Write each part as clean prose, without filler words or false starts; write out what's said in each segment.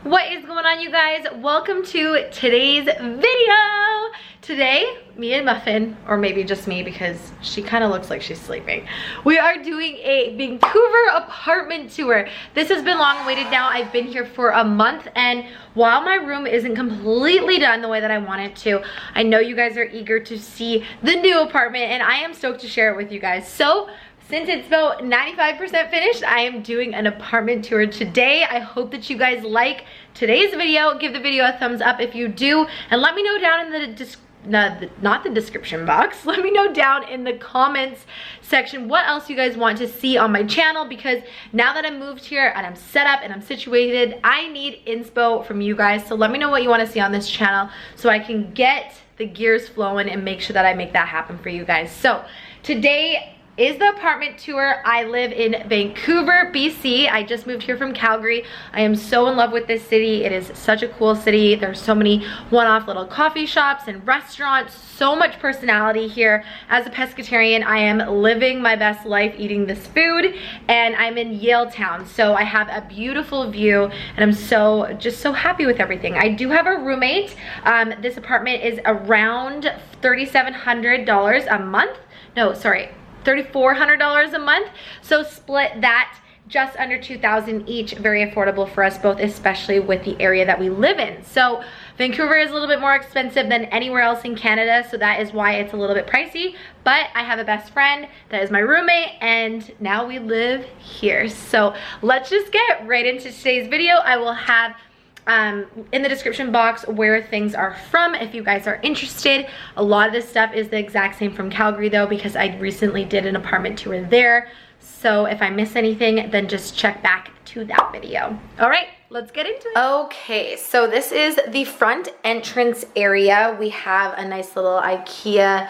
What is going on, you guys? Welcome to today's video. Today, me and Muffin, or maybe just me because she kind of looks like she's sleeping, we are doing a Vancouver apartment tour. This has been long awaited now. I've been here for a month, and while my room isn't completely done the way that I want it to, I know you guys are eager to see the new apartment, and I am stoked to share it with you guys. So since it's about 95% finished, I am doing an apartment tour today. I hope that you guys like today's video. Give the video a thumbs up if you do, and let me know down in the not the description box, let me know down in the comments section what else you guys want to see on my channel, because now that I'm moved here and I'm set up and I'm situated, I need inspo from you guys. So let me know what you want to see on this channel so I can get the gears flowing and make sure that I make that happen for you guys. So today is the apartment tour. I live in Vancouver, BC. I just moved here from Calgary. I am so in love with this city. It is such a cool city. There's so many one-off little coffee shops and restaurants, so much personality here. As a pescatarian, I am living my best life eating this food, and I'm in Yaletown, so I have a beautiful view, and I'm just so happy with everything. I do have a roommate. This apartment is around $3,700 a month. No, sorry, $3,400 a month, so split that just under $2,000 each. Very affordable for us both, especially with the area that we live in. So Vancouver is a little bit more expensive than anywhere else in Canada, so that is why it's a little bit pricey, but I have a best friend that is my roommate, and now we live here. So let's just get right into today's video. I will have in the description box where things are from if you guys are interested. A lot of this stuff is the exact same from Calgary though, because I recently did an apartment tour there. So if I miss anything, then just check back to that video. All right, let's get into it. Okay, so this is the front entrance area. We have a nice little Ikea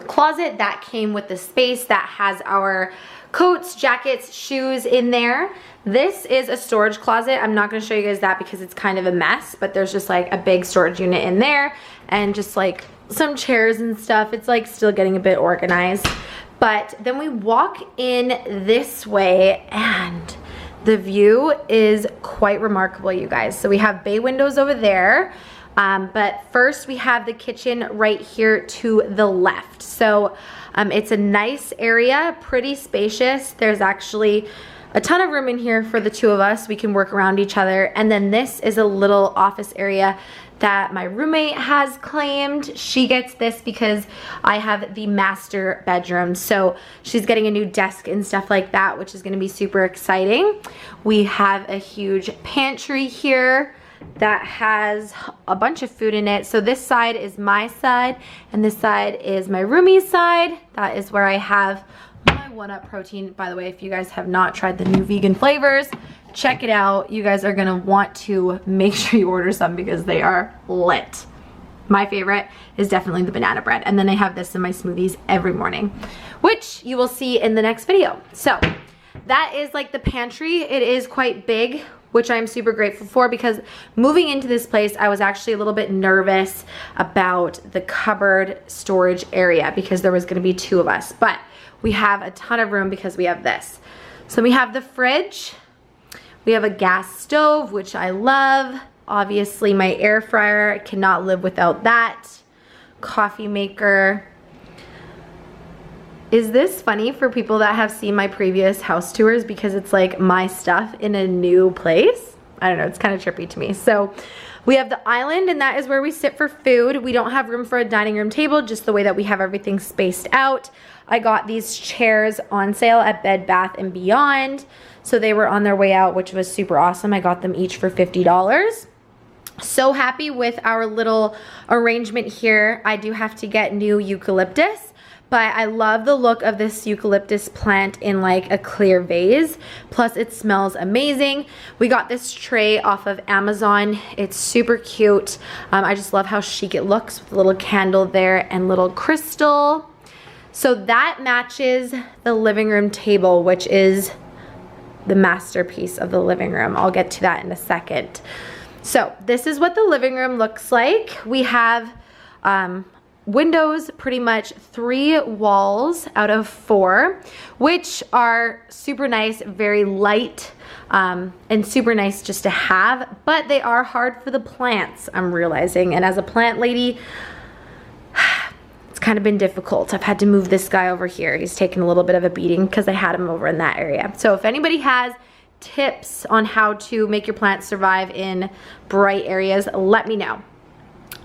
closet that came with the space that has our coats, jackets, shoes in there. This is a storage closet. I'm not going to show you guys that because it's kind of a mess, but there's just like a big storage unit in there and just like some chairs and stuff. It's like still getting a bit organized. But then we walk in this way and the view is quite remarkable, you guys. So we have bay windows over there. But first we have the kitchen right here to the left. So it's a nice area, pretty spacious. There's actually a ton of room in here for the two of us. We can work around each other. And then this is a little office area that my roommate has claimed. She gets this because I have the master bedroom. So she's getting a new desk and stuff like that, which is gonna be super exciting. We have a huge pantry here that has a bunch of food in it. So this side is my side and this side is my roomie's side. That is where I have my 1UP protein. By the way, if you guys have not tried the new vegan flavors, check it out. You guys are gonna want to make sure you order some because they are lit. My favorite is definitely the banana bread, and then I have this in my smoothies every morning, which you will see in the next video. So that is like the pantry. It is quite big, which I'm super grateful for, because moving into this place, I was actually a little bit nervous about the cupboard storage area because there was gonna be two of us, but we have a ton of room because we have this. So we have the fridge, we have a gas stove, which I love. Obviously my air fryer, I cannot live without that. Coffee maker. Is this funny for people that have seen my previous house tours because it's like my stuff in a new place? I don't know, it's kind of trippy to me. So we have the island, and that is where we sit for food. We don't have room for a dining room table, just the way that we have everything spaced out. I got these chairs on sale at Bed Bath & Beyond. So they were on their way out, which was super awesome. I got them each for $50. So happy with our little arrangement here. I do have to get new eucalyptus, but I love the look of this eucalyptus plant in like a clear vase. Plus it smells amazing. We got this tray off of Amazon. It's super cute. I just love how chic it looks with a little candle there and little crystal. So that matches the living room table, which is the masterpiece of the living room. I'll get to that in a second. So this is what the living room looks like. We have windows, pretty much 3 walls out of 4, which are super nice, very light, and super nice just to have, but they are hard for the plants, I'm realizing. And as a plant lady, it's kind of been difficult. I've had to move this guy over here. He's taken a little bit of a beating because I had him over in that area. So if anybody has tips on how to make your plants survive in bright areas, let me know.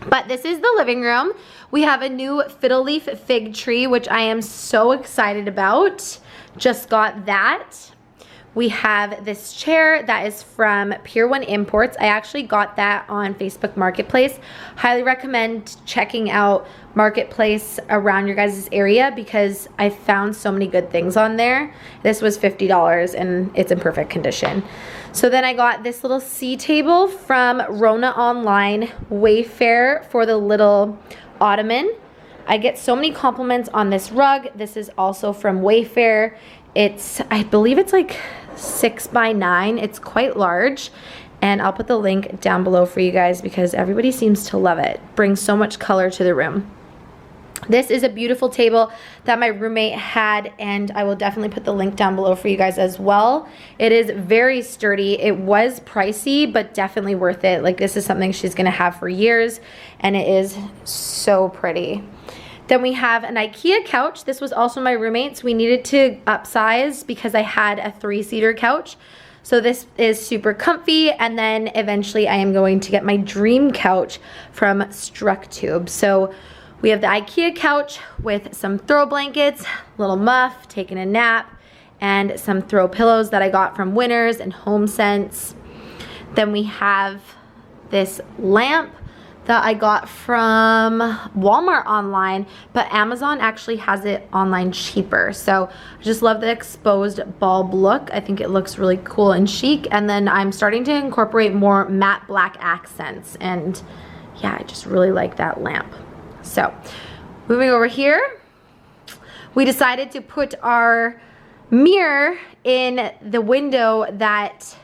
But this is the living room. We have a new fiddle leaf fig tree, which I am so excited about. Just got that. We have this chair that is from Pier 1 Imports. I actually got that on Facebook Marketplace. Highly recommend checking out Marketplace around your guys' area because I found so many good things on there. This was $50 and it's in perfect condition. So then I got this little C table from Rona Online Wayfair for the little ottoman. I get so many compliments on this rug. This is also from Wayfair. It's, I believe it's like 6 by 9. It's quite large. And I'll put the link down below for you guys because everybody seems to love it. Brings so much color to the room. This is a beautiful table that my roommate had, and I will definitely put the link down below for you guys as well. It is very sturdy. It was pricey, but definitely worth it. Like, this is something she's gonna have for years, and it is so pretty. Then we have an Ikea couch. This was also my roommate's. We needed to upsize because I had a 3-seater couch. So this is super comfy, and then eventually I am going to get my dream couch from Structube. So we have the Ikea couch with some throw blankets, little muff, taking a nap, and some throw pillows that I got from Winners and HomeSense. Then we have this lamp that I got from Walmart online, but Amazon actually has it online cheaper. So I just love the exposed bulb look. I think it looks really cool and chic. And then I'm starting to incorporate more matte black accents. And yeah, I just really like that lamp. So moving over here, we decided to put our mirror in the window that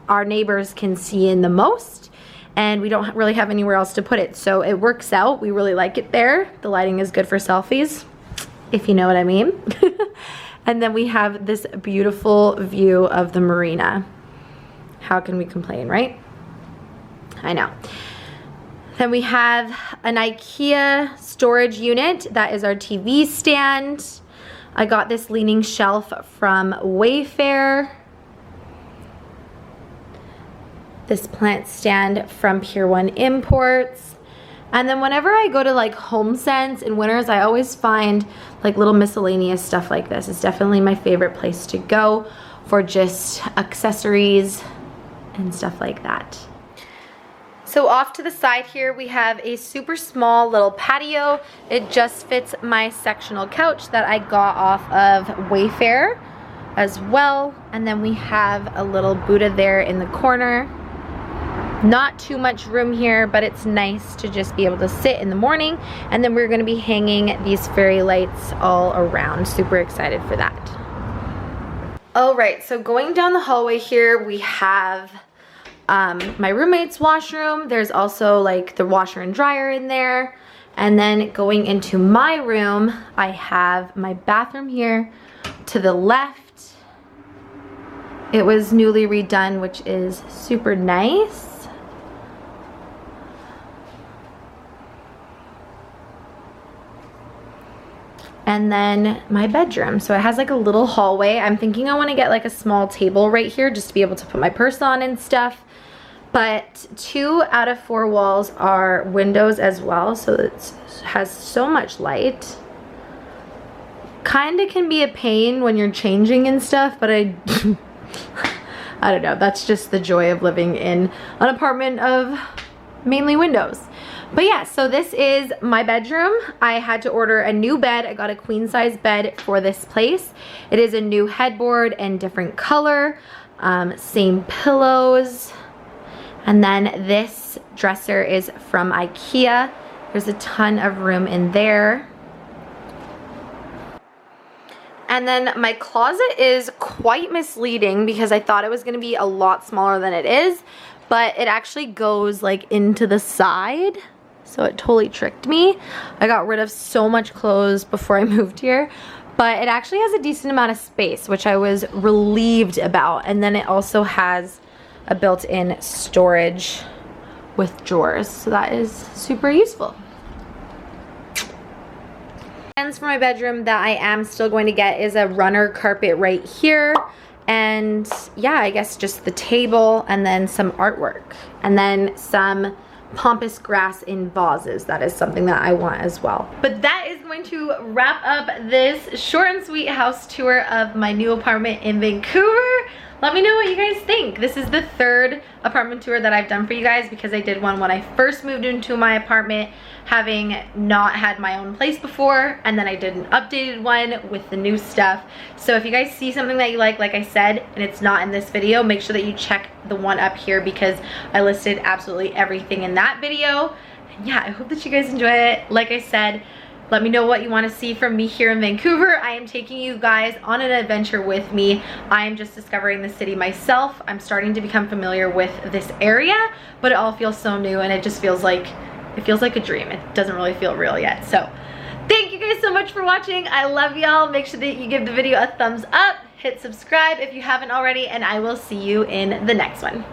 our neighbors can see in the most. And we don't really have anywhere else to put it, so it works out. We really like it there. The lighting is good for selfies, if you know what I mean. And then we have this beautiful view of the marina. How can we complain, right? I know. Then we have an Ikea storage unit. That is our TV stand. I got this leaning shelf from Wayfair. This plant stand from Pier 1 Imports. And then whenever I go to like HomeSense and Winners, I always find like little miscellaneous stuff like this. It's definitely my favorite place to go for just accessories and stuff like that. So off to the side here, we have a super small little patio. It just fits my sectional couch that I got off of Wayfair as well. And then we have a little Buddha there in the corner. Not too much room here, but it's nice to just be able to sit in the morning. And then we're gonna be hanging these fairy lights all around. Super excited for that. All right, so going down the hallway here, we have my roommate's washroom. There's also like the washer and dryer in there. And then going into my room, I have my bathroom here to the left. It was newly redone, which is super nice. And then my bedroom. So it has like a little hallway. I'm thinking I want to get like a small table right here just to be able to put my purse on and stuff. But 2 out of 4 walls are windows as well. So it has so much light. Kinda can be a pain when you're changing and stuff, but I don't know. That's just the joy of living in an apartment of mainly windows. But yeah, so this is my bedroom. I had to order a new bed. I got a queen size bed for this place. It is a new headboard and different color, same pillows. And then this dresser is from Ikea. There's a ton of room in there. And then my closet is quite misleading because I thought it was gonna be a lot smaller than it is, but it actually goes like into the side. so it totally tricked me. I got rid of so much clothes before I moved here, but it actually has a decent amount of space, which I was relieved about. And then it also has a built-in storage with drawers, so that is super useful. And for my bedroom that I am still going to get is a runner carpet right here. And yeah, I guess just the table and then some artwork and then some pampas grass in vases. That is something that I want as well. But that is going to wrap up this short and sweet house tour of my new apartment in Vancouver. Let me know what you guys think. This is the third apartment tour that I've done for you guys because I did one when I first moved into my apartment, having not had my own place before, and then I did an updated one with the new stuff. So if you guys see something that you like I said, and it's not in this video, make sure that you check the one up here because I listed absolutely everything in that video. And yeah, I hope that you guys enjoy it. Like I said, let me know what you want to see from me here in Vancouver. I am taking you guys on an adventure with me. I am just discovering the city myself. I'm starting to become familiar with this area, but it all feels so new and it just feels like, a dream. It doesn't really feel real yet. So thank you guys so much for watching. I love y'all. Make sure that you give the video a thumbs up, hit subscribe if you haven't already, and I will see you in the next one.